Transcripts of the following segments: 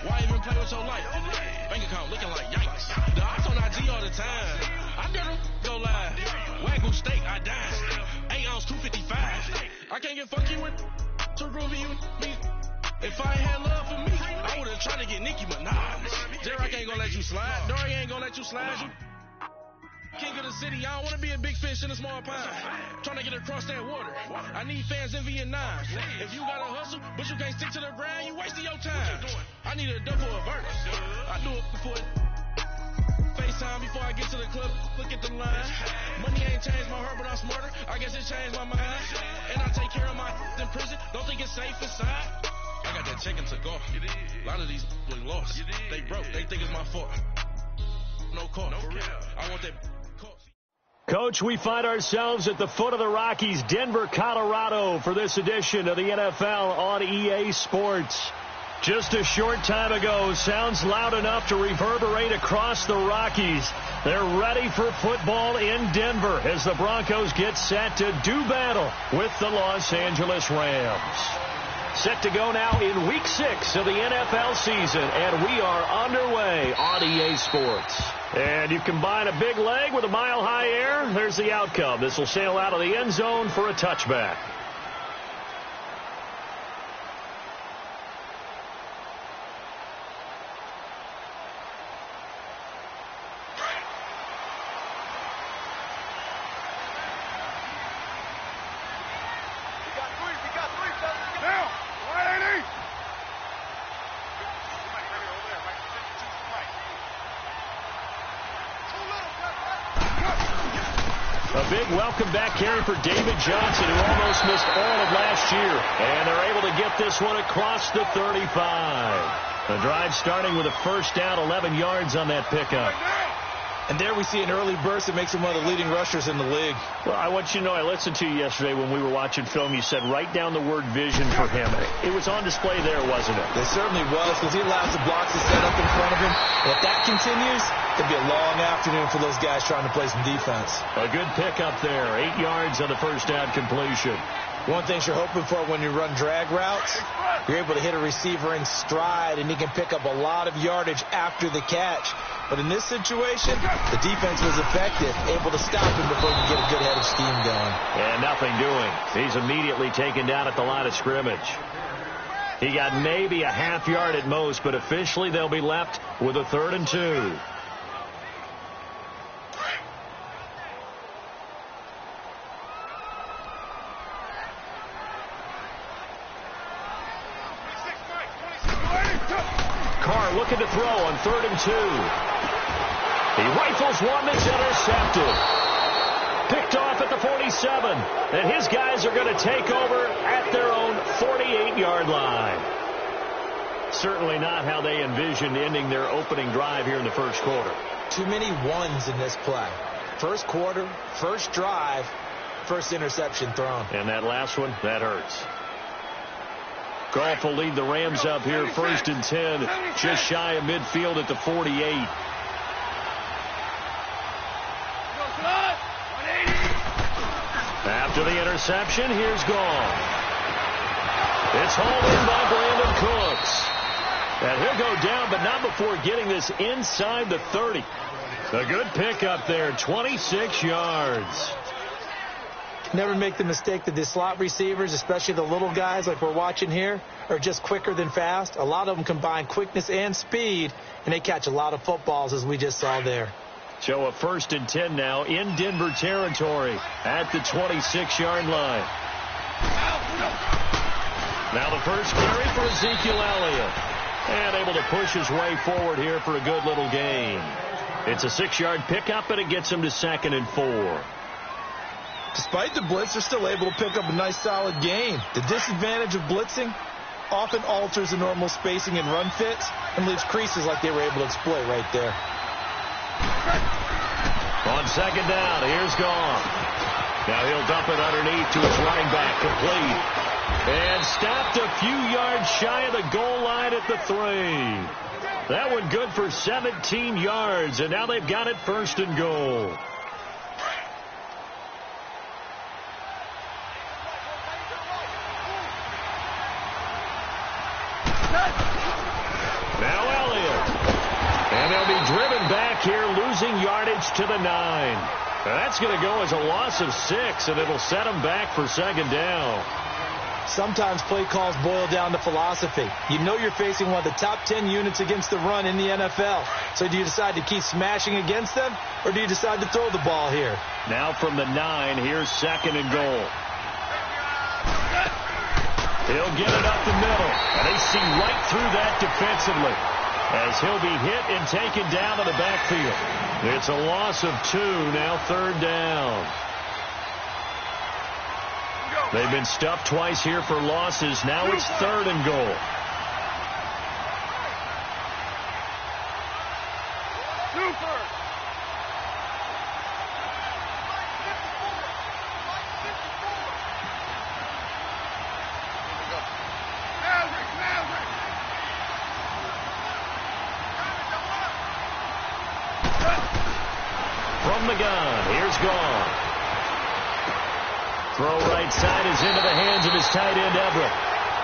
Why even play with your life? Bank account looking like yikes. The odds on IG all the time. I dare them go live. Wagyu steak, I dine. 8 ounce, 255. I can't get funky with too groovy you me. If I ain't had love for me, I would've tried to get Nicki Minaj. Derek ain't gonna let you slide. Dory ain't gonna let you slide. You king of the city, I don't wanna be a big fish in a small pond. Trying to get across that water. I need fans in Vietnam. If you gotta hustle, but you can't stick to the grind, you wasting your time. I need a double avert. I do it before FaceTime before I get to the club. Look at the line. Money ain't changed my heart, but I'm smarter. I guess it changed my mind. And I take care of my in prison. Don't think it's safe inside. I got that check to go. A lot of these was lost. They broke. They think it's my fault. No call. For real. I want that. Coach, we find ourselves at the foot of the Rockies, Denver, Colorado, for this edition of the NFL on EA Sports. Just a short time ago, sounds loud enough to reverberate across the Rockies. They're ready for football in Denver as the Broncos get set to do battle with the Los Angeles Rams. Set to go now in Week 6 of the NFL season, and we are underway on EA Sports. And you combine a big leg with a mile-high air, there's the outcome. This will sail out of the end zone for a touchback. A big welcome back carry for David Johnson, who almost missed all of last year. And they're able to get this one across the 35. The drive starting with a first down, 11 yards on that pickup. And there we see an early burst that makes him one of the leading rushers in the league. Well, I want you to know, I listened to you yesterday when we were watching film. You said write down the word vision for him. It was on display there, wasn't it? It certainly was, because he allows the blocks to set up in front of him. And if that continues, it'll be a long afternoon for those guys trying to play some defense. A good pickup there, 8 yards on the first down completion. One thing you're hoping for when you run drag routes, you're able to hit a receiver in stride, and he can pick up a lot of yardage after the catch. But in this situation, the defense was effective, able to stop him before he could get a good head of steam going. And nothing doing. He's immediately taken down at the line of scrimmage. He got maybe a half yard at most, but officially they'll be left with a 3rd and 2. Carr looking to throw on 3rd and 2. He rifles one that's intercepted. Picked off at the 47. And his guys are going to take over at their own 48-yard line. Certainly not how they envisioned ending their opening drive here in the first quarter. Too many ones in this play. First quarter, first drive, first interception thrown. And that last one, that hurts. Goff will lead the Rams up here, 1st and 10, just shy of midfield at the 48. After the interception, here's Goff. It's hauled in by Brandon Cooks. And he'll go down, but not before getting this inside the 30. A good pickup there, 26 yards. Never make the mistake that the slot receivers, especially the little guys like we're watching here, are just quicker than fast. A lot of them combine quickness and speed, and they catch a lot of footballs, as we just saw there. So a 1st and 10 now in Denver territory at the 26-yard line. Now the first carry for Ezekiel Elliott. And able to push his way forward here for a good little gain. It's a 6-yard pickup, and it gets him to 2nd and 4. Despite the blitz, they're still able to pick up a nice, solid gain. The disadvantage of blitzing often alters the normal spacing and run fits and leaves creases like they were able to exploit right there. On 2nd down, here's Goff. Now he'll dump it underneath to his running back, complete. And stopped a few yards shy of the goal line at the 3. That one good for 17 yards, and now they've got it 1st and goal. Now here, losing yardage to the 9. That's going to go as a loss of 6, and it'll set them back for second down. Sometimes play calls boil down to philosophy. You know you're facing one of the top 10 units against the run in the NFL. So do you decide to keep smashing against them, or do you decide to throw the ball here? Now from the 9, here's second and goal. He'll get it up the middle, and they see right through that defensively as he'll be hit and taken down to the backfield. It's a loss of 2, now third down. They've been stuffed twice here for losses. Now it's third and goal. From the gun, here's Gone. Throw right side is into the hands of his tight end, Everett.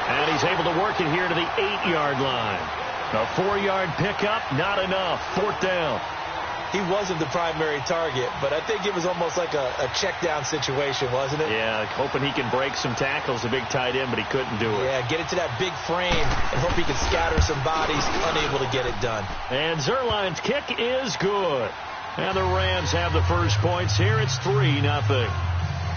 And he's able to work it here to the 8-yard line. A 4-yard pickup, not enough. Fourth down. He wasn't the primary target, but I think it was almost like a check down situation, wasn't it? Yeah, hoping he can break some tackles, a big tight end, but he couldn't do it. Yeah, get it to that big frame and hope he can scatter some bodies, unable to get it done. And Zuerlein's kick is good. And the Rams have the first points here. It's 3-0.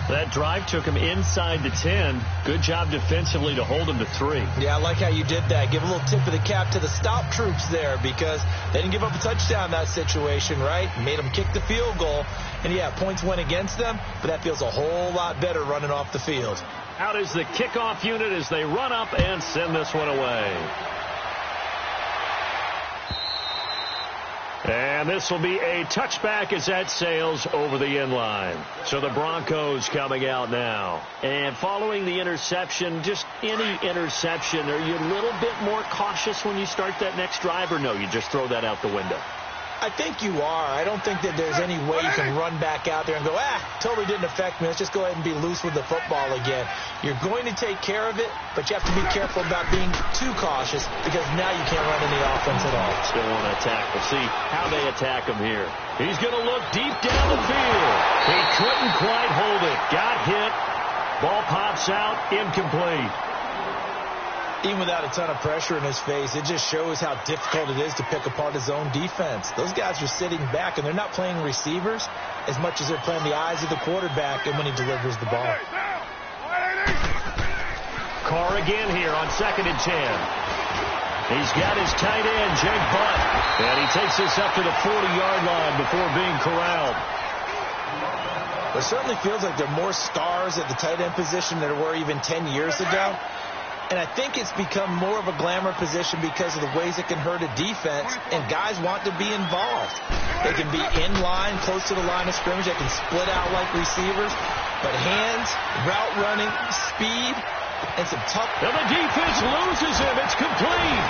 That drive took him inside the 10. Good job defensively to hold him to 3. Yeah, I like how you did that. Give a little tip of the cap to the stop troops there because they didn't give up a touchdown in that situation, right? Made them kick the field goal. And, yeah, points went against them, but that feels a whole lot better running off the field. Out is the kickoff unit as they run up and send this one away. And this will be a touchback as that sails over the end line. So the Broncos coming out now. And following the interception, just any interception, are you a little bit more cautious when you start that next drive, or no, you just throw that out the window? I think you are. I don't think that there's any way you can run back out there and go, totally didn't affect me. Let's just go ahead and be loose with the football again. You're going to take care of it, but you have to be careful about being too cautious because now you can't run any offense at all. Still want to attack. We'll see how they attack him here. He's going to look deep down the field. He couldn't quite hold it. Got hit. Ball pops out. Incomplete. Even without a ton of pressure in his face, it just shows how difficult it is to pick apart his own defense. Those guys are sitting back, and they're not playing receivers as much as they're playing the eyes of the quarterback and when he delivers the ball. Carr again here on 2nd and 10. He's got his tight end, Jake Butt, and he takes this up to the 40-yard line before being corralled. It certainly feels like there are more stars at the tight end position than there were even 10 years ago. And I think it's become more of a glamour position because of the ways it can hurt a defense, and guys want to be involved. They can be in line, close to the line of scrimmage. They can split out like receivers. But hands, route running, speed, and some tough... And the defense loses him. It's complete.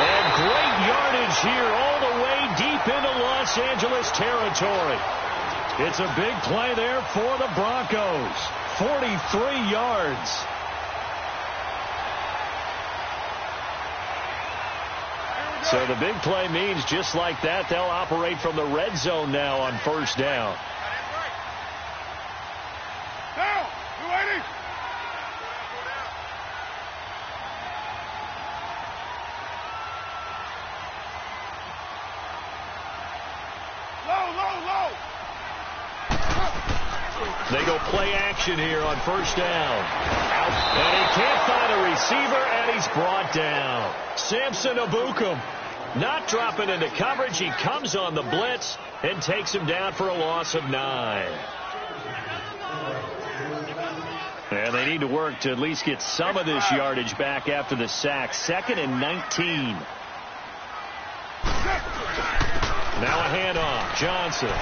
And great yardage here all the way deep into Los Angeles territory. It's a big play there for the Broncos. 43 yards. So the big play means just like that, they'll operate from the red zone now on first down. They go play action here on first down. And he can't find a receiver, and he's brought down. Samson Ebukam not dropping into coverage. He comes on the blitz and takes him down for a loss of 9. And they need to work to at least get some of this yardage back after the sack. 2nd and 19. Now a handoff. Johnson.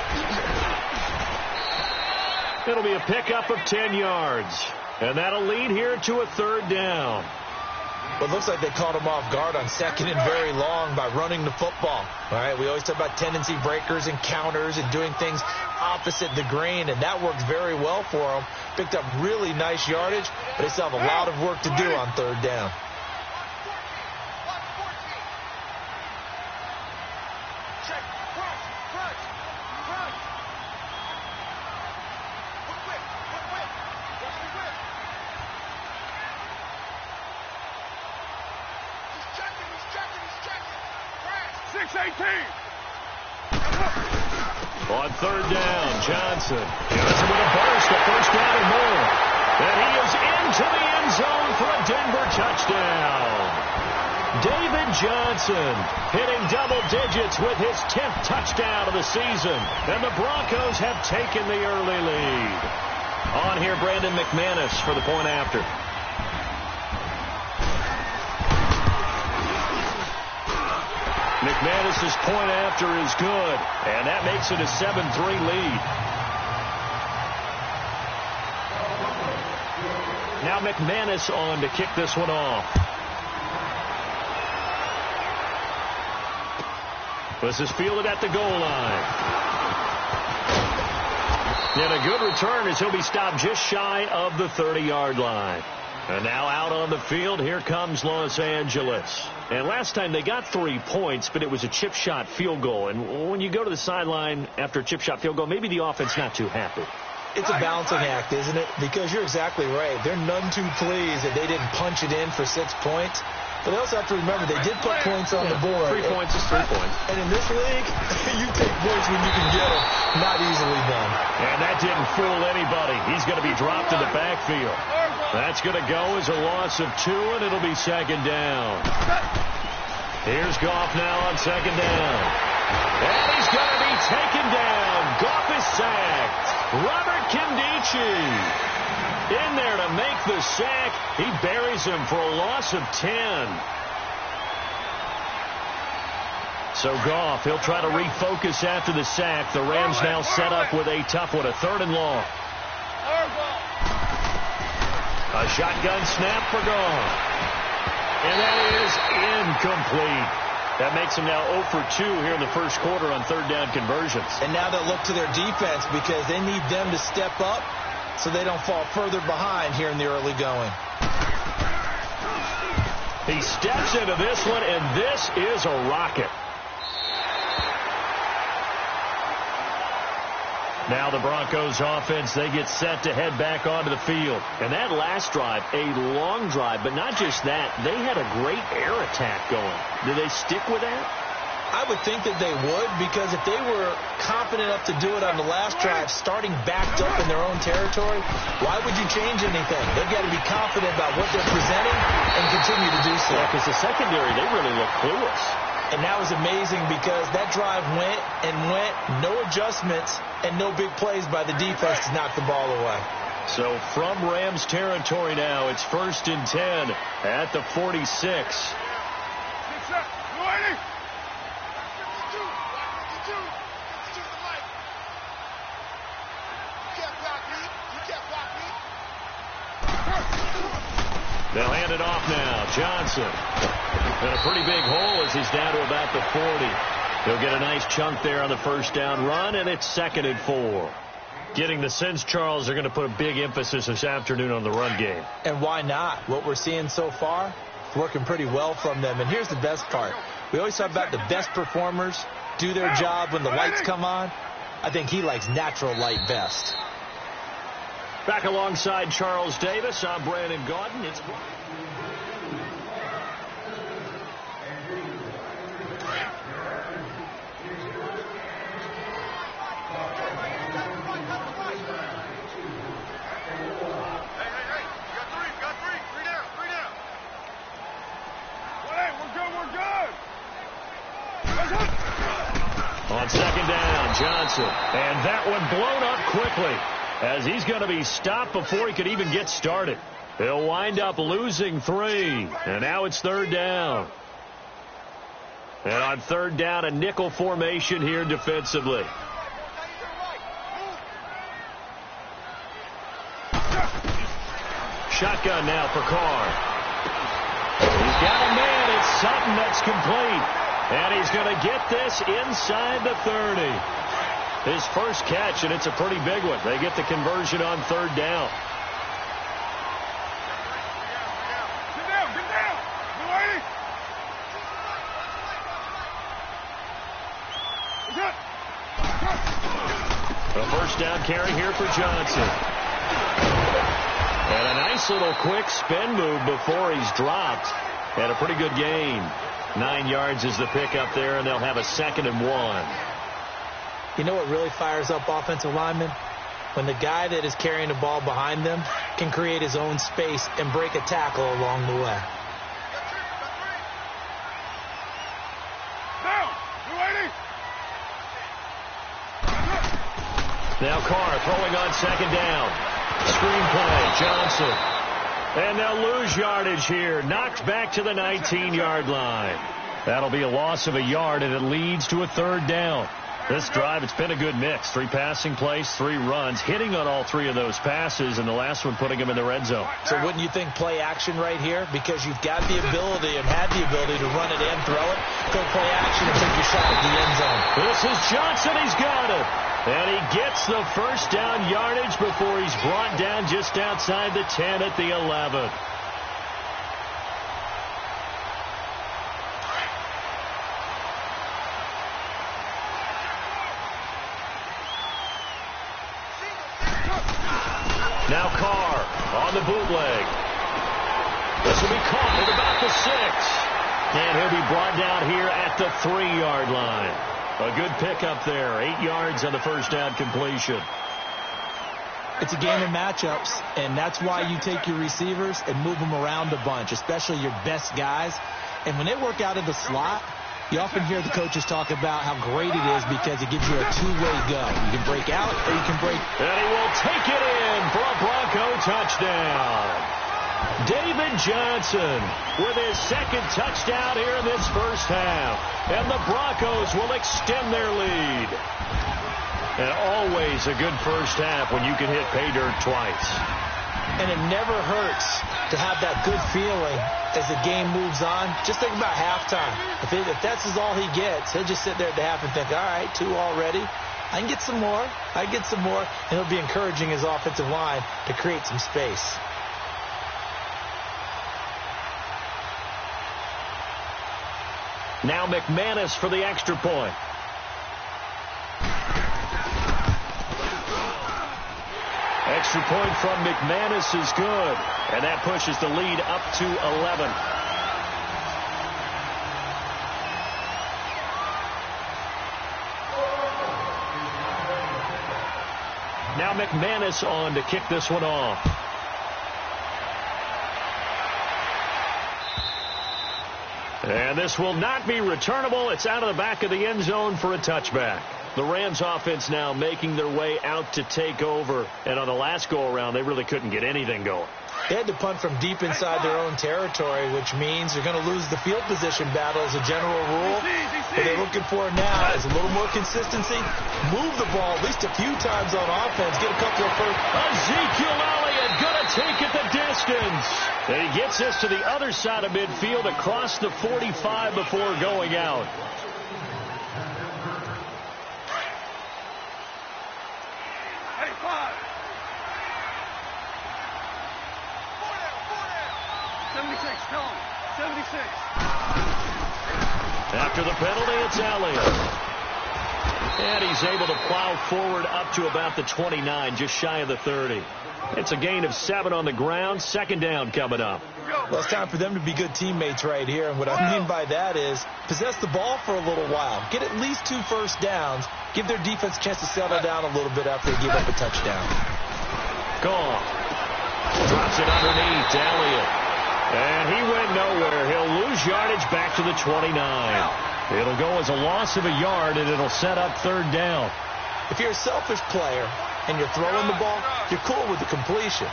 It'll be a pickup of 10 yards. And that'll lead here to a third down. Well, it looks like they caught him off guard on 2nd and very long by running the football. All right, we always talk about tendency breakers and counters and doing things opposite the grain, and that worked very well for them. Picked up really nice yardage, but they still have a lot of work to do on third down. On third down, Johnson with a burst, a first down and more. And he is into the end zone for a Denver touchdown. David Johnson hitting double digits with his 10th touchdown of the season. And the Broncos have taken the early lead. On here, Brandon McManus for the point after. McManus's point after is good, and that makes it a 7-3 lead. Now McManus on to kick this one off. This is fielded at the goal line. And a good return as he'll be stopped just shy of the 30-yard line. And now out on the field, here comes Los Angeles. And last time they got 3 points, but it was a chip shot field goal. And when you go to the sideline after a chip shot field goal, maybe the offense not too happy. It's a balancing act, isn't it? Because you're exactly right. They're none too pleased that they didn't punch it in for 6 points. But they also have to remember they did put points on the board. 3 points is 3 points. And in this league, you take points when you can get them. Not easily done. And that didn't fool anybody. He's going to be dropped in the backfield. That's going to go as a loss of 2, and it'll be second down. Here's Goff now on second down. And he's going to be taken down. Goff is sacked. Robert Kimdichie in there to make the sack. He buries him for a loss of 10. So Goff, he'll try to refocus after the sack. The Rams now set up with a tough one, a 3rd and long. A shotgun snap for Goff. And that is incomplete. That makes them now 0 for 2 here in the first quarter on 3rd down conversions. And now they'll look to their defense because they need them to step up so they don't fall further behind here in the early going. He steps into this one, and this is a rocket. Now the Broncos offense, they get set to head back onto the field. And that last drive, a long drive, but not just that. They had a great air attack going. Do they stick with that? I would think that they would, because if they were confident enough to do it on the last drive, starting backed up in their own territory, why would you change anything? They've got to be confident about what they're presenting and continue to do so. Yeah, because the secondary, they really look clueless. And that was amazing because that drive went and went, no adjustments, and no big plays by the defense to knock the ball away. So from Rams territory now, it's 1st and 10 at the 46. They'll hand it off now. Johnson. And a pretty big hole as he's down to about the 40. He'll get a nice chunk there on the first down run, and it's 2nd and 4. Getting the sense, Charles, they're going to put a big emphasis this afternoon on the run game. And why not? What we're seeing so far, working pretty well from them. And here's the best part. We always talk about the best performers do their job when the lights come on. I think he likes natural light best. Back alongside Charles Davis, I'm Brandon Gaudin. It's on second down, Johnson. And that one blown up quickly as he's going to be stopped before he could even get started. He'll wind up losing 3. And now it's 3rd down. And on 3rd down, a nickel formation here defensively. Shotgun now for Carr. He's got a man. It's Sutton that's complete. And he's going to get this inside the 30. His first catch, and it's a pretty big one. They get the conversion on 3rd down. Get down. A first down carry here for Johnson. And a nice little quick spin move before he's dropped. And a pretty good gain. 9 yards is the pickup there, and they'll have a 2nd and 1. You know what really fires up offensive linemen? When the guy that is carrying the ball behind them can create his own space and break a tackle along the way. Now Carr throwing on 2nd down. Screenplay, Johnson. And they'll lose yardage here. Knocked back to the 19-yard line. That'll be a loss of a yard, and it leads to a 3rd down. This drive, it's been a good mix. 3 passing plays, 3 runs, hitting on all 3 of those passes, and the last one putting them in the red zone. So wouldn't you think play action right here? Because you've got the ability and had the ability to run it and throw it. Go play action and take your shot at the end zone. This is Johnson. He's got it. And he gets the first down yardage before he's brought down just outside the 10 at the 11. Now Carr on the bootleg. This will be caught at about the 6. And he'll be brought down here at the 3-yard line. A good pickup there. 8 yards on the first down completion. It's a game of matchups, and that's why you take your receivers and move them around a bunch, especially your best guys. And when they work out of the slot, you often hear the coaches talk about how great it is because it gives you a two-way go. You can break out or you can break. And he will take it in for a Bronco touchdown. David Johnson with his 2nd touchdown here in this first half. And the Broncos will extend their lead. And always a good first half when you can hit pay dirt twice. And it never hurts to have that good feeling as the game moves on. Just think about halftime. If that's all he gets, he'll just sit there at the half and think, all right, 2 already. I can get some more. I can get some more. And he'll be encouraging his offensive line to create some space. Now McManus for the extra point. Extra point from McManus is good. And that pushes the lead up to 11. Now McManus on to kick this one off. And this will not be returnable. It's out of the back of the end zone for a touchback. The Rams offense now making their way out to take over. And on the last go-around, they really couldn't get anything going. They had to punt from deep inside their own territory, which means they're going to lose the field position battle as a general rule. What they're looking for now is a little more consistency. Move the ball at least a few times on offense. Get a couple of first. Ezekiel Elliott going to take it the distance. And he gets us to the other side of midfield across the 45 before going out. After the penalty, it's Elliott. And he's able to plow forward up to about the 29, just shy of the 30. It's a gain of 7 on the ground. 2nd down coming up. Well, it's time for them to be good teammates right here. And what I mean by that is possess the ball for a little while. Get at least 2 first downs. Give their defense a chance to settle down a little bit after they give up a touchdown. Goff drops it underneath to Elliott. And he went nowhere. He'll lose yardage back to the 29. It'll go as a loss of a yard, and it'll set up 3rd down. If you're a selfish player and you're throwing the ball, you're cool with the completion.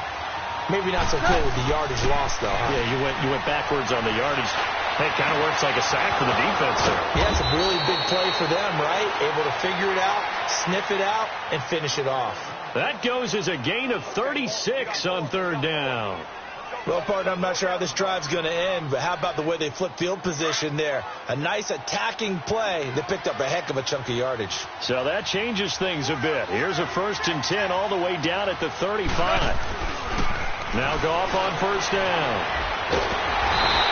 Maybe not so cool with the yardage loss, though. Huh? Yeah, you went backwards on the yardage. Hey, it kind of works like a sack for the defense there. Yeah, it's a really big play for them, right? Able to figure it out, sniff it out, and finish it off. That goes as a gain of 36 on 3rd down. Well, partner, I'm not sure how this drive's going to end, but how about the way they flip field position there? A nice attacking play. They picked up a heck of a chunk of yardage. So that changes things a bit. Here's a 1st and 10 all the way down at the 35. Now Goff on 1st down.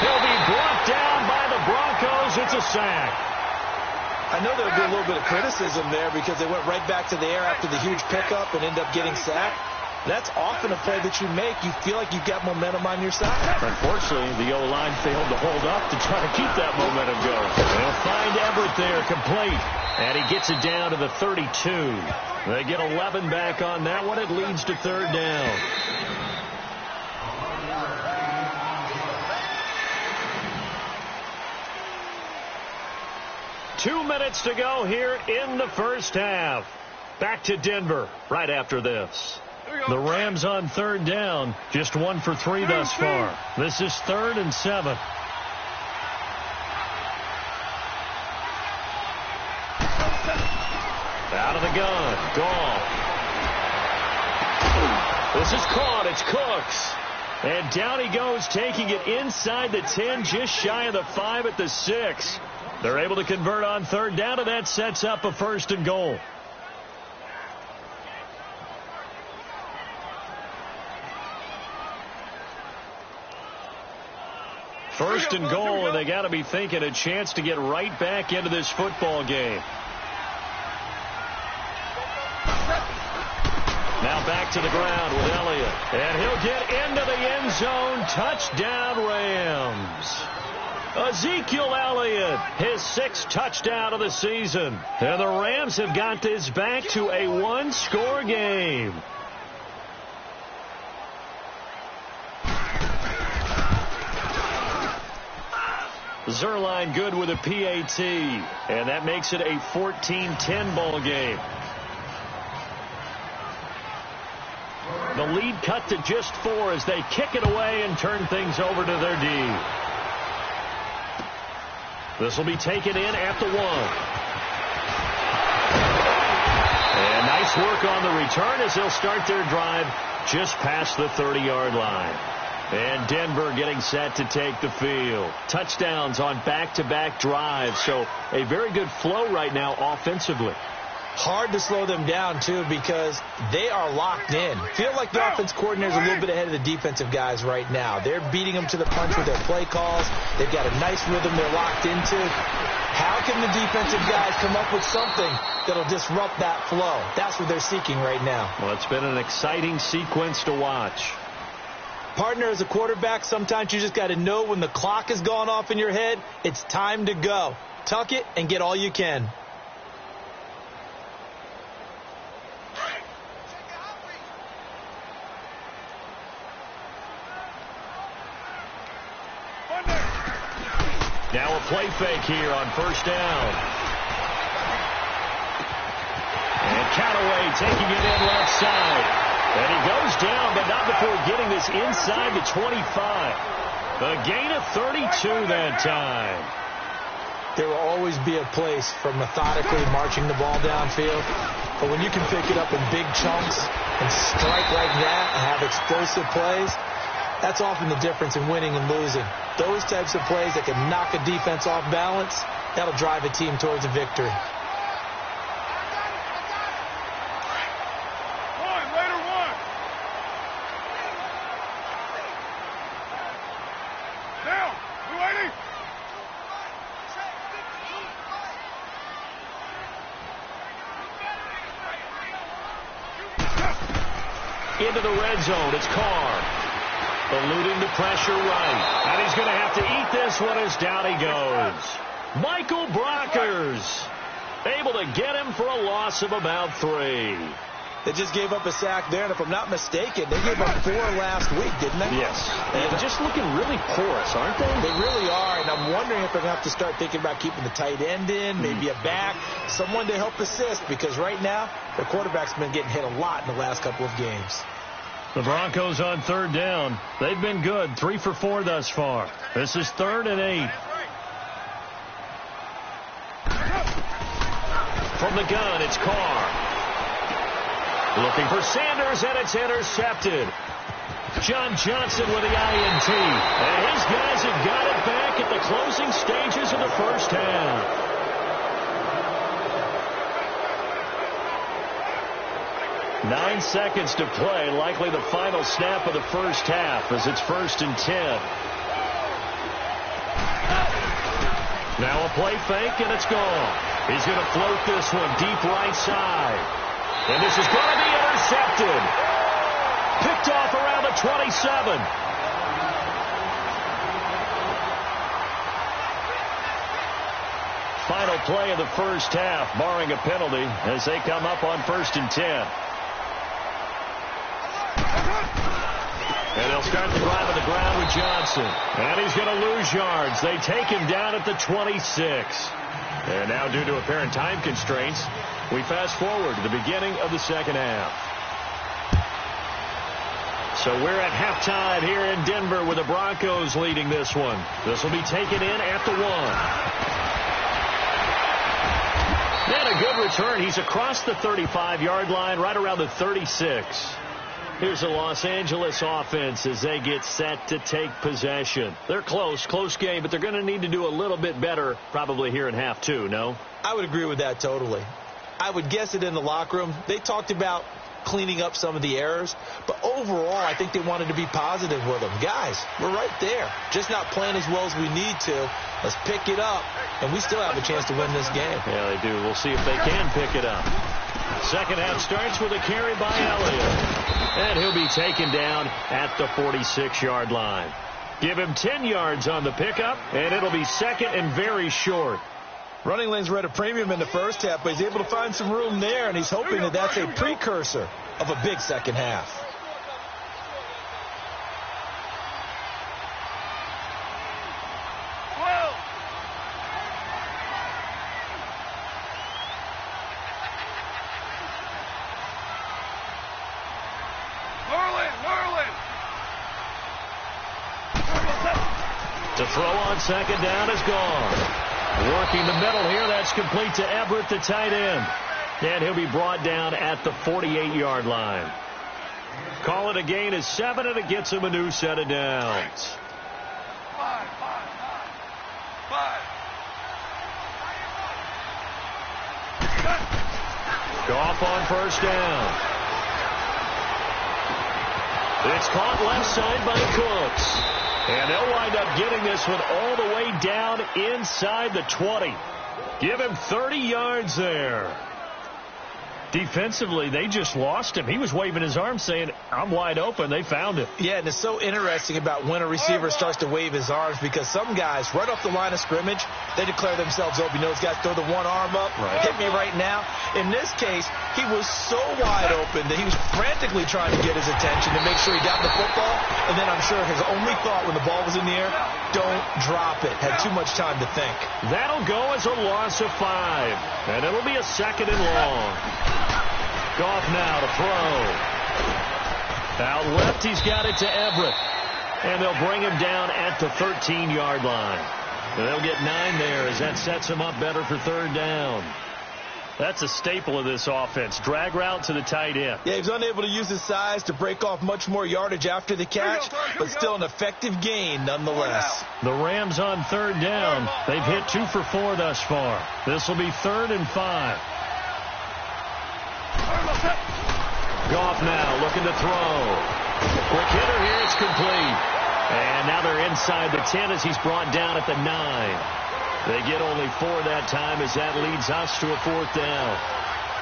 He'll be brought down by the Broncos. It's a sack. I know there would be a little bit of criticism there because they went right back to the air after the huge pickup and ended up getting sacked. That's often a play that you make. You feel like you've got momentum on your side. Unfortunately, the O-line failed to hold up to try to keep that momentum going. They'll find Everett there, complete. And he gets it down to the 32. They get 11 back on that one. It leads to third down. Two minutes to go here in the first half. Back to Denver right after this. The Rams on third down. Just 1 for 3 thus far. This is 3rd and 7. Out of the gun. Goff. This is caught. It's Cooks. And down he goes, taking it inside the 10, just shy of the 5 at the 6. They're able to convert on third down, and that sets up a 1st and goal. First and goal, and they got to be thinking a chance to get right back into this football game. Now back to the ground with Elliott. And he'll get into the end zone. Touchdown, Rams. Ezekiel Elliott, his 6th touchdown of the season. And the Rams have got this back to a 1-score game. Zerline good with a PAT, and that makes it a 14-10 ball game. The lead cut to just 4 as they kick it away and turn things over to their D. This will be taken in at the 1. And nice work on the return as they'll start their drive just past the 30-yard line. And Denver getting set to take the field. Touchdowns on back-to-back drives, so a very good flow right now offensively. Hard to slow them down, too, because they are locked in. Feel like the offense coordinator is a little bit ahead of the defensive guys right now. They're beating them to the punch with their play calls. They've got a nice rhythm they're locked into. How can the defensive guys come up with something that'll disrupt that flow? That's what they're seeking right now. Well, it's been an exciting sequence to watch. Partner, as a quarterback, sometimes you just got to know when the clock has gone off in your head, it's time to go. Tuck it and get all you can. Now a play fake here on first down. And Callaway taking it in left side. And he goes down, but not before getting this inside the 25. A gain of 32 that time. There will always be a place for methodically marching the ball downfield. But when you can pick it up in big chunks and strike like that and have explosive plays, that's often the difference in winning and losing. Those types of plays that can knock a defense off balance, that'll drive a team towards a victory. Into the red zone, it's Carr. Eluding the pressure right. And he's going to have to eat this one as down he goes. Michael Brockers able to get him for a loss of about 3. They just gave up a sack there, and if I'm not mistaken, they gave up 4 last week, didn't they? Yes. And they're just looking really porous, aren't they? They really are, and I'm wondering if they're going to have to start thinking about keeping the tight end in, maybe a back, someone to help assist, because right now, their quarterback's been getting hit a lot in the last couple of games. The Broncos on third down. They've been good, 3 for 4 thus far. This is 3rd and 8. From the gun, it's Carr. Looking for Sanders, and it's intercepted. John Johnson with the INT. And his guys have got it back at the closing stages of the first half. Nine seconds to play, likely the final snap of the first half as it's 1st and 10. Now a play fake, and it's gone. He's going to float this one deep right side. And this is going to be intercepted. Picked off around the 27. Final play of the first half, barring a penalty, as they come up on 1st and 10. And they'll start the drive on the ground with Johnson. And he's going to lose yards. They take him down at the 26. And now, due to apparent time constraints, we fast forward to the beginning of the second half. So we're at halftime here in Denver with the Broncos leading this one. This will be taken in at the 1. And a good return. He's across the 35-yard line, right around the 36. Here's the Los Angeles offense as they get set to take possession. They're close game, but they're going to need to do a little bit better probably here in half 2, no? I would agree with that totally. I would guess it in the locker room. They talked about cleaning up some of the errors, but overall I think they wanted to be positive with them. Guys, we're right there, just not playing as well as we need to. Let's pick it up, and we still have a chance to win this game. Yeah, they do. We'll see if they can pick it up. Second half starts with a carry by Elliott, and he'll be taken down at the 46-yard line. Give him 10 yards on the pickup, and it'll be second and very short. Running lanes were at a premium in the first half, but he's able to find some room there, and he's hoping that that's a precursor of a big second half. To throw on second down is gone. Working the middle here, that's complete to Everett, the tight end. And he'll be brought down at the 48-yard line. Call it a gain of 7, and it gets him a new set of downs. Goff on first down. It's caught left side by Cooks. And they'll wind up getting this one all the way down inside the 20. Give him 30 yards there. Defensively, they just lost him. He was waving his arms saying, I'm wide open. They found him. Yeah, and it's so interesting about when a receiver starts to wave his arms, because some guys, right off the line of scrimmage, they declare themselves open. You know, those guys throw the one arm up, hit me right now. In this case, he was so wide open that he was frantically trying to get his attention to make sure he got the football. And then I'm sure his only thought when the ball was in the air, don't drop it. Had too much time to think. That'll go as a loss of 5. And it'll be a second and long. Goff now to throw. Out left, he's got it to Everett. And they'll bring him down at the 13-yard line. And they'll get 9 there as that sets him up better for third down. That's a staple of this offense. Drag route to the tight end. Yeah, he was unable to use his size to break off much more yardage after the catch, but still an effective gain nonetheless. The Rams on third down. They've hit 2 for 4 thus far. This will be 3rd and 5. Goff now looking to throw. Quick hitter here. It's complete. And now they're inside the 10 as he's brought down at the 9. They get only 4 that time as that leads us to a 4th down.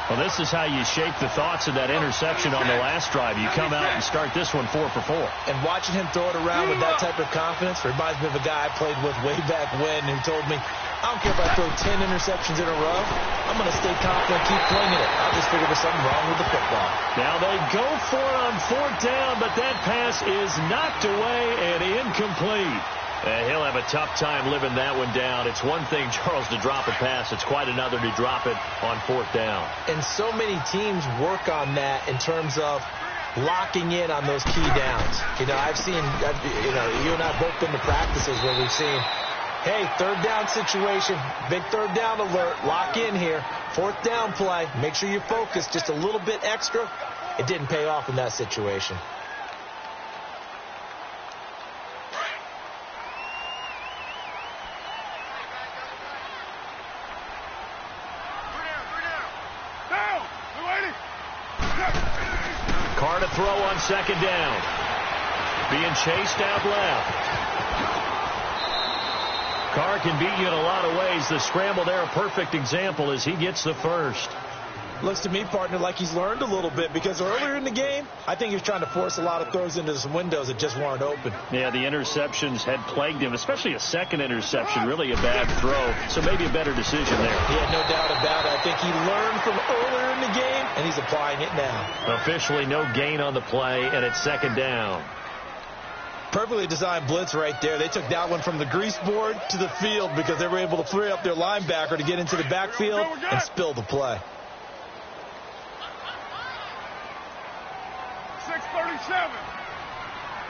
Well, this is how you shape the thoughts of that interception on the last drive. You come out and start this one 4 for 4. And watching him throw it around with that type of confidence reminds me of a guy I played with way back when who told me, I don't care if I throw 10 interceptions in a row. I'm going to stay confident, keep flinging it. I'll just figure there's something wrong with the football. Now they go for it on 4th down, but that pass is knocked away and incomplete. He'll have a tough time living that one down. It's one thing, Charles, to drop a pass. It's quite another to drop it on 4th down. And so many teams work on that in terms of locking in on those key downs. You know, I've seen, you and I have both been to practices where we've seen, hey, 3rd down situation, big 3rd down alert, lock in here, 4th down play, make sure you focus just a little bit extra. It didn't pay off in that situation. Carr to throw on second down. Being chased out left. Carr can beat you in a lot of ways. The scramble there, a perfect example as he gets the first. Looks to me, partner, like he's learned a little bit because earlier in the game, I think he was trying to force a lot of throws into some windows that just weren't open. Yeah, the interceptions had plagued him, especially a second interception, really a bad throw. So maybe a better decision there. Yeah, no doubt about it. I think he learned from earlier in the game, and he's applying it now. Officially no gain on the play, and it's second down. Perfectly designed blitz right there. They took that one from the grease board to the field because they were able to free up their linebacker to get into the backfield and spill the play. 637.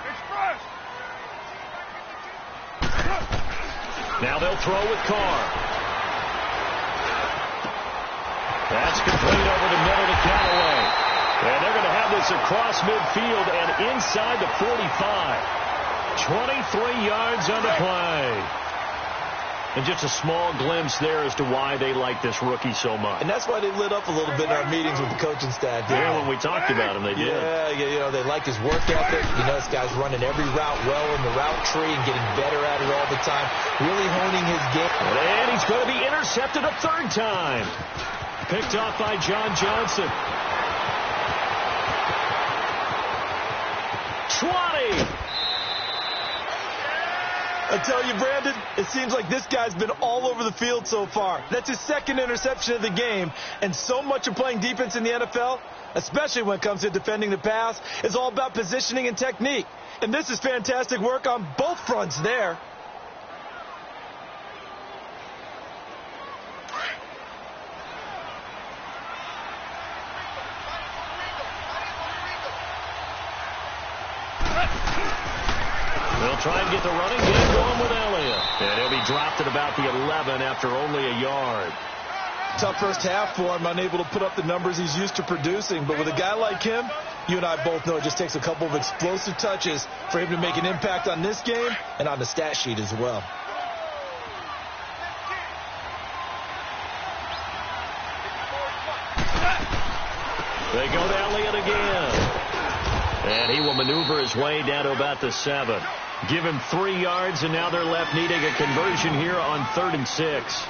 Express. Now they'll throw with Carr. That's complete over the middle to Callaway. And they're going to have this across midfield and inside the 45. 23 yards on the play. And just a small glimpse there as to why they like this rookie so much. And that's why they lit up a little bit in our meetings with the coaching staff. Yeah, when we talked about him, they did. Yeah, you know, they like his work ethic. You know, this guy's running every route well in the route tree and getting better at it all the time. Really honing his game. And he's going to be intercepted a third time. Picked off by John Johnson. 20. I tell you, Brandon, it seems like this guy's been all over the field so far. That's his second interception of the game. And so much of playing defense in the NFL, especially when it comes to defending the pass, is all about positioning and technique. And this is fantastic work on both fronts there. They'll try and get the running game going with Elliott. And he'll be dropped at about the 11 after only a yard. Tough first half for him, unable to put up the numbers he's used to producing. But with a guy like him, you and I both know it just takes a couple of explosive touches for him to make an impact on this game and on the stat sheet as well. They go to Elliott again. And he will maneuver his way down to about the 7. Give him 3 yards, and now they're left needing a conversion here on 3rd and 6.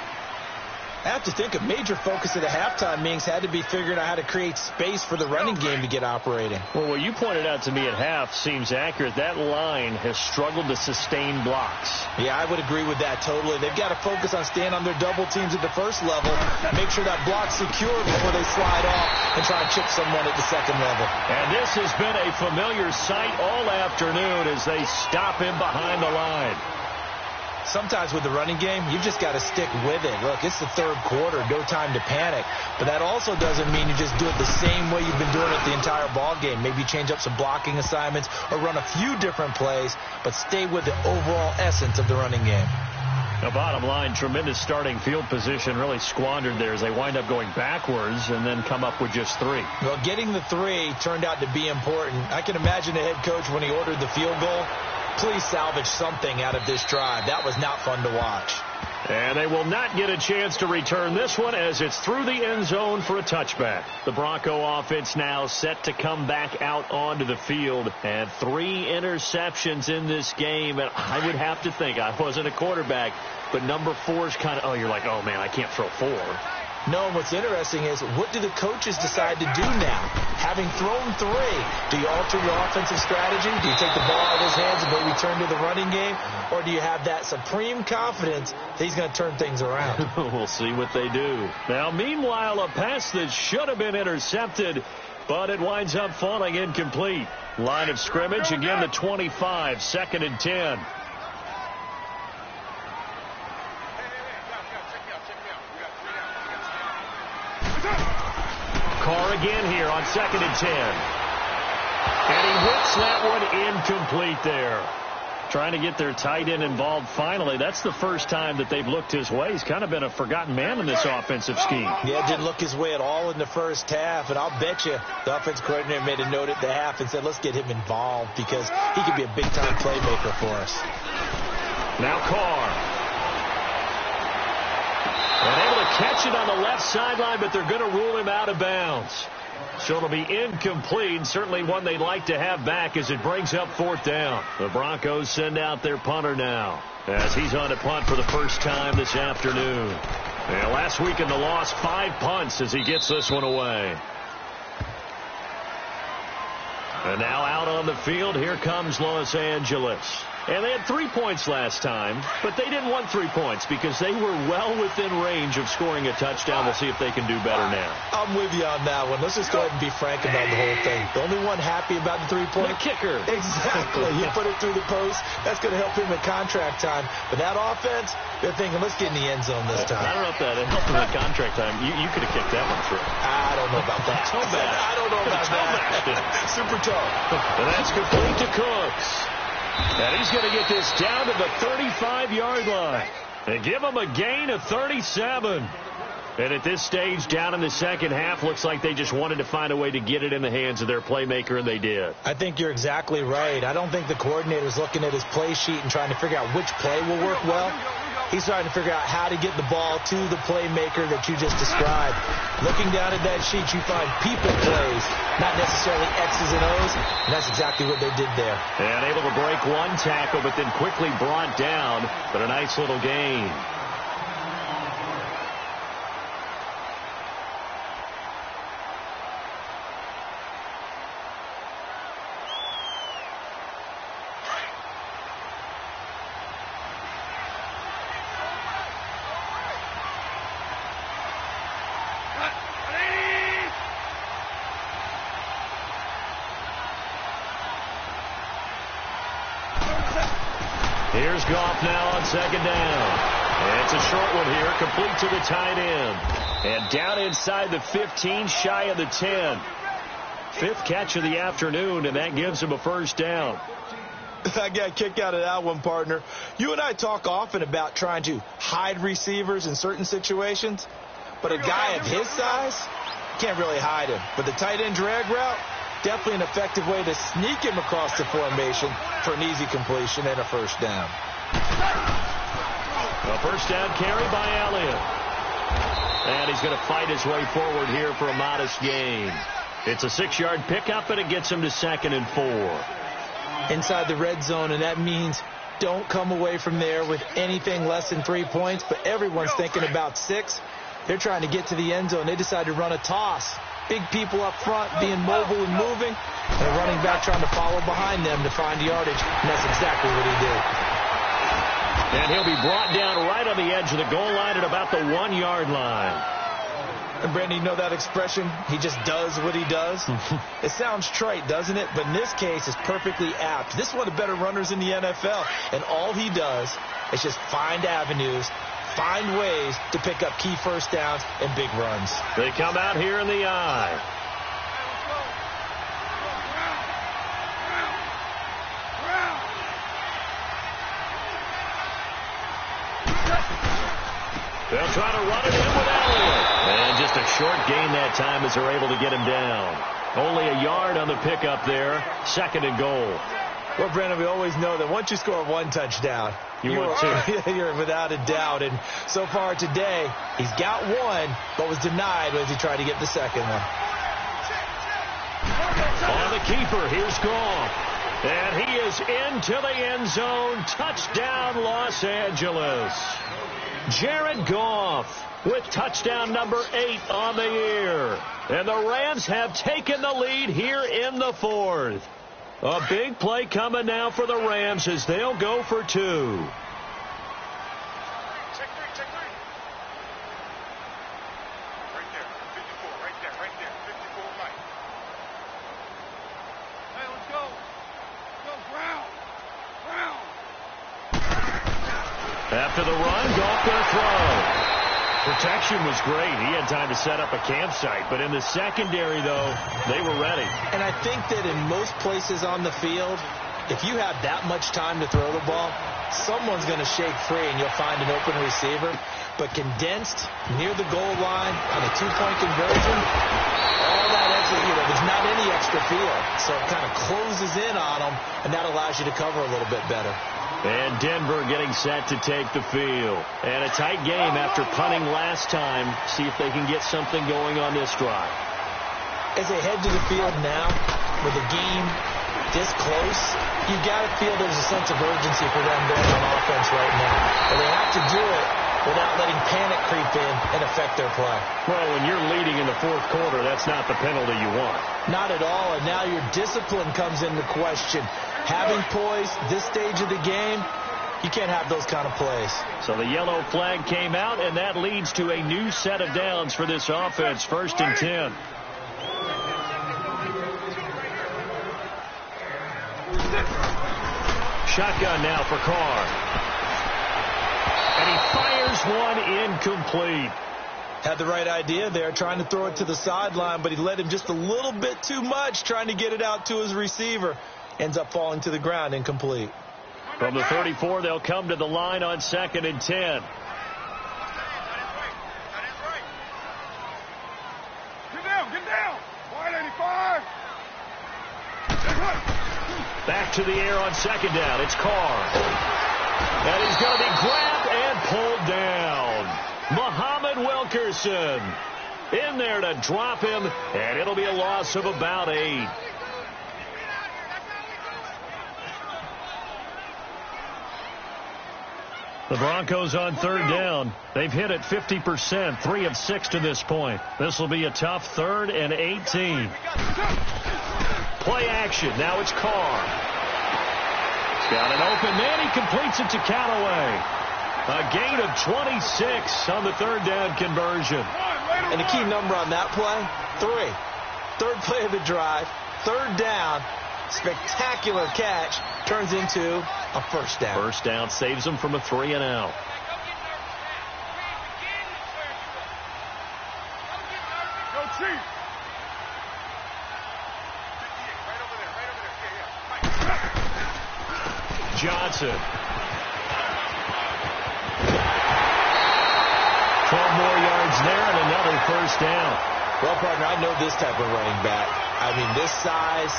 I have to think a major focus of the halftime meetings had to be figuring out how to create space for the running game to get operating. Well, what you pointed out to me at half seems accurate. That line has struggled to sustain blocks. Yeah, I would agree with that totally. They've got to focus on staying on their double teams at the first level, make sure that block's secure before they slide off and try and chip someone at the second level. And this has been a familiar sight all afternoon as they stop him behind the line. Sometimes with the running game, you've just got to stick with it. Look, it's the third quarter, no time to panic. But that also doesn't mean you just do it the same way you've been doing it the entire ball game. Maybe change up some blocking assignments or run a few different plays, but stay with the overall essence of the running game. The bottom line, tremendous starting field position really squandered there as they wind up going backwards and then come up with just 3. Well, getting the 3 turned out to be important. I can imagine the head coach when he ordered the field goal. Please salvage something out of this drive. That was not fun to watch. And they will not get a chance to return this one as it's through the end zone for a touchback. The Bronco offense now set to come back out onto the field. And 3 interceptions in this game. And I would have to think, I wasn't a quarterback, but number 4 is kind of, oh, you're like, oh, man, I can't throw 4. No, what's interesting is what do the coaches decide to do now? Having thrown 3, do you alter your offensive strategy? Do you take the ball out of his hands and go return to the running game? Or do you have that supreme confidence that he's going to turn things around? We'll see what they do. Now, meanwhile, a pass that should have been intercepted, but it winds up falling incomplete. Line of scrimmage, again the 25, 2nd and 10. Carr again here on 2nd and 10. And he whips that one incomplete there. Trying to get their tight end involved finally. That's the first time that they've looked his way. He's kind of been a forgotten man in this offensive scheme. Yeah, didn't look his way at all in the first half. And I'll bet you the offense coordinator made a note at the half and said, let's get him involved because he could be a big-time playmaker for us. Now Carr. And able to catch it on the left sideline, but they're going to rule him out of bounds. So it'll be incomplete, certainly one they'd like to have back as it brings up 4th down. The Broncos send out their punter now as he's on to punt for the first time this afternoon. And last week in the loss, 5 punts as he gets this one away. And now out on the field, here comes Los Angeles. And they had 3 points last time, but they didn't want 3 points because they were well within range of scoring a touchdown. We'll see if they can do better now. I'm with you on that one. Let's just go ahead and be frank about the whole thing. The only one happy about the 3-point? The kicker. Exactly. You put it through the post. That's going to help him in contract time. But that offense, they're thinking, let's get in the end zone this time. I don't know if that helped him in contract time. You could have kicked that one through. I don't know about that. I don't know about that. Super tough. And that's complete to Cooks. And he's going to get this down to the 35-yard line and give him a gain of 37. And at this stage, down in the second half, looks like they just wanted to find a way to get it in the hands of their playmaker, and they did. I think you're exactly right. I don't think the coordinator's looking at his play sheet and trying to figure out which play will work well. He's trying to figure out how to get the ball to the playmaker that you just described. Looking down at that sheet, you find people plays, not necessarily X's and O's, and that's exactly what they did there. And able to break one tackle, but then quickly brought down, but a nice little gain. Here's Goff now on second down. It's a short one here, complete to the tight end. And down inside the 15, shy of the 10. 5th catch of the afternoon, and that gives him a first down. I got a kick out of that one, partner. You and I talk often about trying to hide receivers in certain situations, but a guy of his size can't really hide him. But the tight end drag route, definitely an effective way to sneak him across the formation for an easy completion and a first down. A first down carry by Elliott. And he's going to fight his way forward here for a modest gain. It's a 6-yard pickup, and it gets him to 2nd and 4. Inside the red zone, and that means don't come away from there with anything less than 3 points, but everyone's thinking about 6. They're trying to get to the end zone. They decide to run a toss. Big people up front being mobile and moving, and a running back trying to follow behind them to find yardage, and that's exactly what he did. And he'll be brought down right on the edge of the goal line at about the 1-yard line. And, Brandon, you know that expression, he just does what he does? It sounds trite, doesn't it? But in this case, it's perfectly apt. This is one of the better runners in the NFL, and all he does is just find avenues, find ways to pick up key first downs and big runs. They come out here in the eye. They'll try to run it in with Elliott. And just a short gain that time as they're able to get him down. Only a yard on the pickup there. 2nd and goal. Well, Brandon, we always know that once you score 1 touchdown, you're without a doubt. And so far today, he's got 1, but was denied as he tried to get the 2nd one. On the keeper, here's Goff. And he is into the end zone. Touchdown, Los Angeles. Jared Goff with touchdown number 8 on the year. And the Rams have taken the lead here in the 4th. A big play coming now for the Rams as they'll go for 2. Check 3, check 3. Right there, 54, right there, 54 right. Hey, let's go. Go, Brown. After the run, Goff going to throw. Protection was great. He had time to set up a campsite. But in the secondary, though, they were ready. And I think that in most places on the field, if you have that much time to throw the ball, someone's going to shake free and you'll find an open receiver. But condensed near the goal line on a 2-point conversion, all that extra, there's not any extra field. So it kind of closes in on them, and that allows you to cover a little bit better. And Denver getting set to take the field. And a tight game after punting last time. See if they can get something going on this drive. As they head to the field now, with the game this close, you got to feel there's a sense of urgency for them going on offense right now. But they have to do it without letting panic creep in and affect their play. Well, when you're leading in the fourth quarter, that's not the penalty you want. Not at all, and now your discipline comes into question. Having poise this stage of the game, you can't have those kind of plays. So the yellow flag came out, and that leads to a new set of downs for this offense. 1st and 10. Shotgun now for Carr. And he fires one incomplete. Had the right idea there, trying to throw it to the sideline, but he led him just a little bit too much, trying to get it out to his receiver. Ends up falling to the ground, incomplete. From the 34, they'll come to the line on 2nd and 10. Get down. Wide 85. Back to the air on 2nd down. It's Carr. And he's going to be grabbed and pulled down. Muhammad Wilkerson in there to drop him, and it'll be a loss of about 8. The Broncos on 3rd down. They've hit it 50%, 3 of 6 to this point. This will be a tough 3rd and 18. Play action. Now it's Carr. He's got an open man. He completes it to Callaway. A gain of 26 on the 3rd down conversion. And the key number on that play, 3. 3rd play of the drive, 3rd down. Spectacular catch turns into a 1st down. 1st down saves them from a 3 and out. Go Chief. Johnson. 12 more yards there and another 1st down. Well, partner, I know this type of running back. I mean, this size,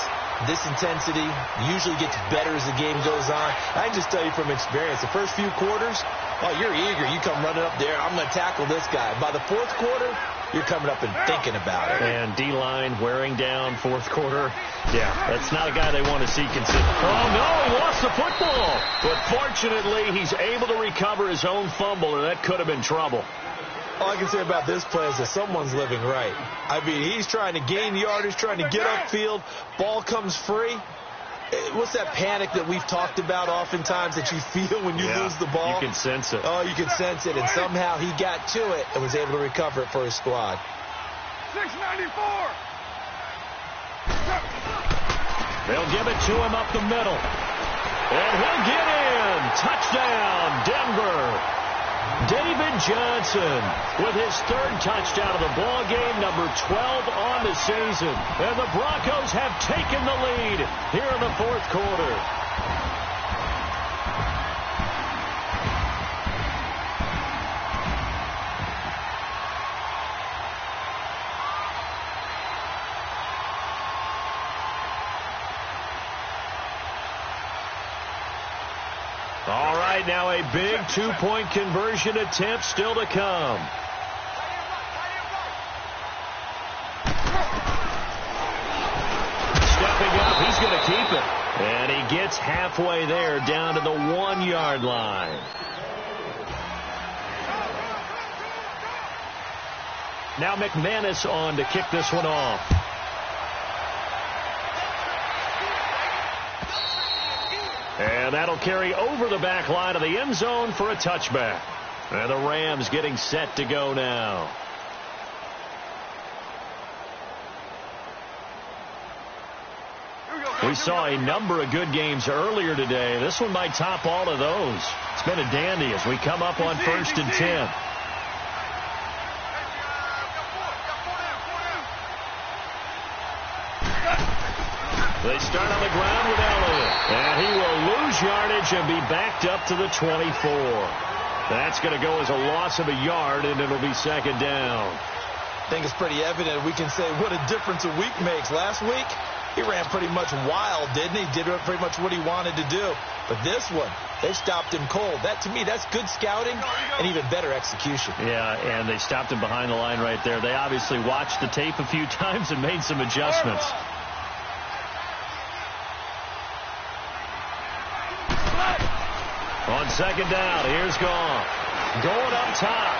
this intensity usually gets better as the game goes on. I can just tell you from experience, the first few quarters, oh, you're eager. You come running up there, I'm going to tackle this guy. By the 4th quarter, you're coming up and thinking about it. And D-line wearing down 4th quarter. Yeah, that's not a guy they want to see consider. Oh, no, he lost the football. But fortunately, he's able to recover his own fumble, or that could have been trouble. All I can say about this play is that someone's living right. I mean, he's trying to gain yardage, trying to get upfield. Ball comes free. What's that panic that we've talked about oftentimes that you feel when you lose the ball? You can sense it. Oh, you can sense it. And somehow he got to it and was able to recover it for his squad. 694. They'll give it to him up the middle. And he'll get in. Touchdown, Denver. David Johnson with his 3rd touchdown of the ball game, number 12 on the season. And the Broncos have taken the lead here in the 4th quarter. All right, now a big 2-point conversion attempt still to come. Stepping up, he's going to keep it. And he gets halfway there, down to the 1-yard line. Now McManus on to kick this one off. And that'll carry over the back line of the end zone for a touchback. And the Rams getting set to go now. We saw a number of good games earlier today. This one might top all of those. It's been a dandy as we come up on 1st and 10. They start on the ground with Elliott. And he will lose yardage and be backed up to the 24. That's going to go as a loss of a yard, and it'll be 2nd down. I think it's pretty evident. We can say what a difference a week makes. Last week, he ran pretty much wild, didn't he? Did pretty much what he wanted to do. But this one, They stopped him cold. That, to me, that's good scouting and even better execution. Yeah, and they stopped him behind the line right there. They obviously watched the tape a few times and made some adjustments. On second down, here's Gone. Going up top.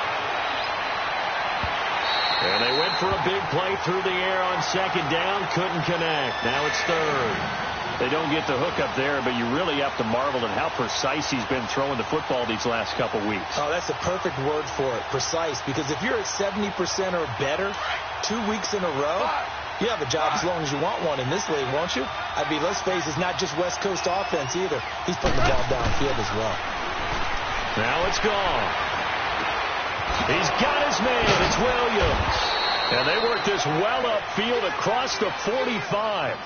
And they went for a big play through the air on second down. Couldn't connect. Now it's third. They don't get the hook up there, but you really have to marvel at how precise he's been throwing the football these last couple weeks. Oh, that's the perfect word for it, precise. Because if you're at 70% or better 2 weeks in a row, you have a job as long as you want one in this league, won't you? I mean, let's face it, it's not just West Coast offense either. He's putting the ball downfield as well. Now it's Gone. He's got his man. It's Williams. And they work this well upfield across the 45.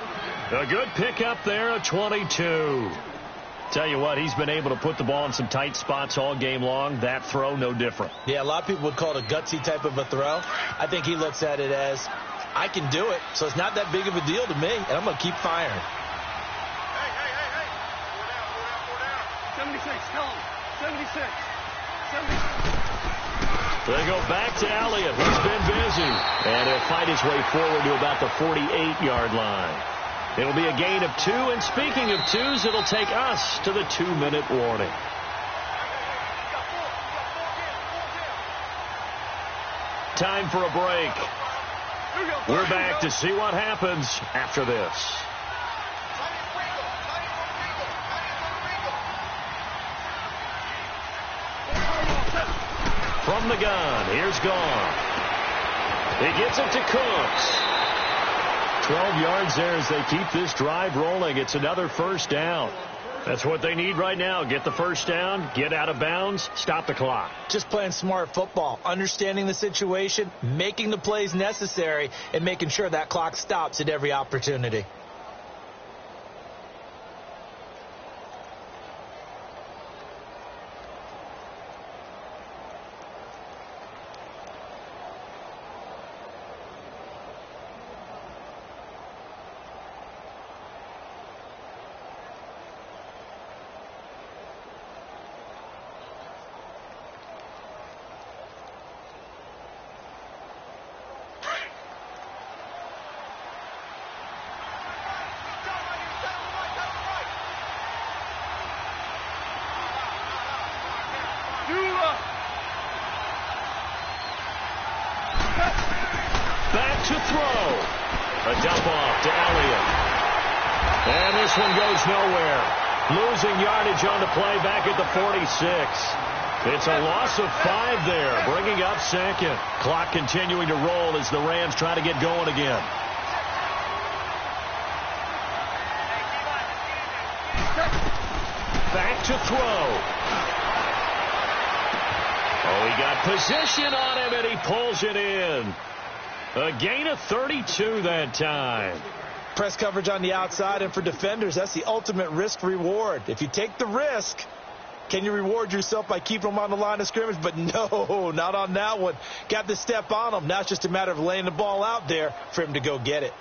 A good pickup there, a 22. Tell you what, he's been able to put the ball in some tight spots all game long. That throw, no different. Yeah, a lot of people would call it a gutsy type of a throw. I think he looks at it as, I can do it, so it's not that big of a deal to me, and I'm going to keep firing. Hey. 4 down. 76, tell him. 76. They go back to Elliott, who's been busy. And he'll fight his way forward to about the 48-yard line. It'll be a gain of 2, and speaking of 2s, it'll take us to the 2-minute warning. Time for a break. We're back to see what happens after this. From the gun, here's Gone. He gets it to Cooks. 12 yards there as they keep this drive rolling. It's another first down. That's what they need right now. Get the first down, get out of bounds, stop the clock. Just playing smart football, understanding the situation, making the plays necessary, and making sure that clock stops at every opportunity. Back to throw. A dump off to Elliott. And this one goes nowhere. Losing yardage on the play back at the 46. It's a loss of 5 there, bringing up second. Clock continuing to roll as the Rams try to get going again. Back to throw. Oh, he got position on him, and he pulls it in. A gain of 32 that time. Press coverage on the outside, and for defenders, that's the ultimate risk-reward. If you take the risk, can you reward yourself by keeping them on the line of scrimmage? But no, not on that one. Got the step on him. Now it's just a matter of laying the ball out there for him to go get it.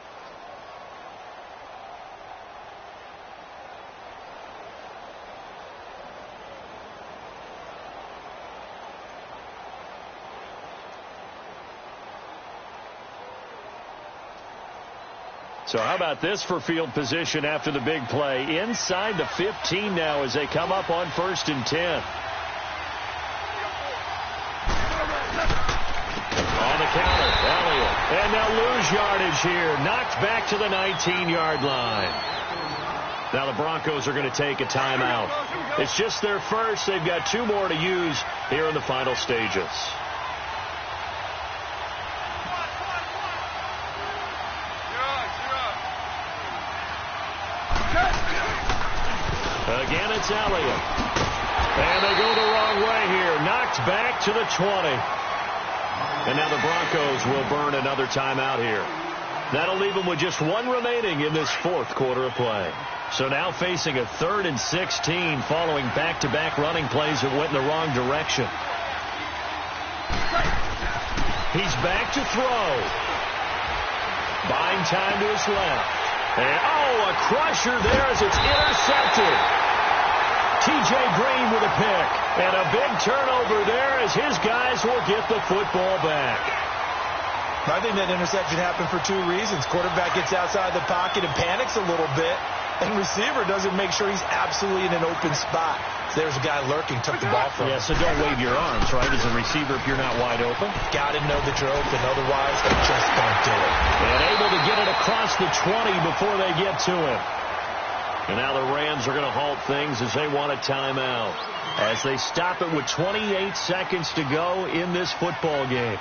So how about this for field position after the big play? Inside the 15 now as they come up on 1st and 10. On the counter, Elliott. And they'll lose yardage here. Knocked back to the 19-yard line. Now the Broncos are going to take a timeout. It's just their first. They've got 2 more to use here in the final stages. Again, it's Elliott. And they go the wrong way here. Knocked back to the 20. And now the Broncos will burn another timeout here. That'll leave them with just 1 remaining in this 4th quarter of play. So now facing a 3rd and 16 following back-to-back running plays that went in the wrong direction. He's back to throw. Buying time to his left. And, oh, a crusher there as it's intercepted. T.J. Green with a pick. And a big turnover there as his guys will get the football back. I think that interception happened for two reasons. Quarterback gets outside the pocket and panics a little bit, and receiver doesn't make sure he's absolutely in an open spot. So there's a guy lurking, took the ball from him. Yeah, so don't wave your arms, right, as a receiver if you're not wide open. Got to know that you're open, otherwise they just don't do it. And able to get it across the 20 before they get to him. And now the Rams are going to halt things as they want a timeout, as they stop it with 28 seconds to go in this football game.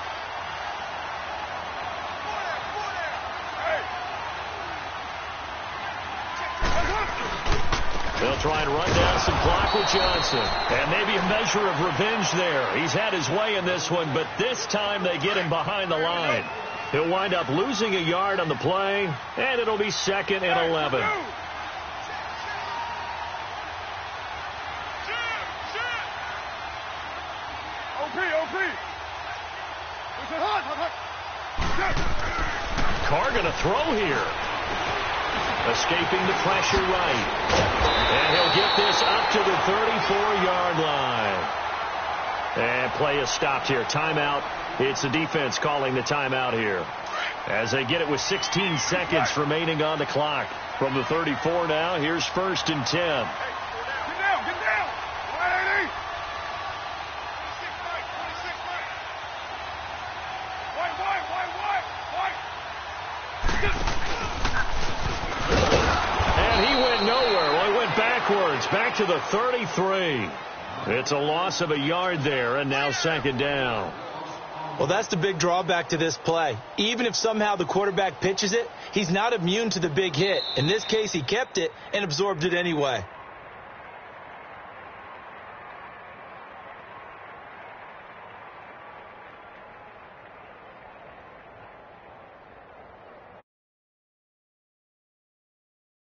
They'll try and run down some clock with Johnson. And maybe a measure of revenge there. He's had his way in this one, but this time they get him behind the line. He'll wind up losing a yard on the play, and it'll be 2nd and 11. Carr going to throw here. Escaping the pressure right. And he'll get this up to the 34-yard line. And play is stopped here. Timeout. It's the defense calling the timeout here, as they get it with 16 seconds remaining on the clock. From the 34 now, here's 1st and 10. Get down, get down. 180. 26, Mike. White. And he went nowhere. Well, he went backwards, back to the 33. It's a loss of a yard there, and now 2nd down. Well, that's the big drawback to this play. Even if somehow the quarterback pitches it, he's not immune to the big hit. In this case, he kept it and absorbed it anyway.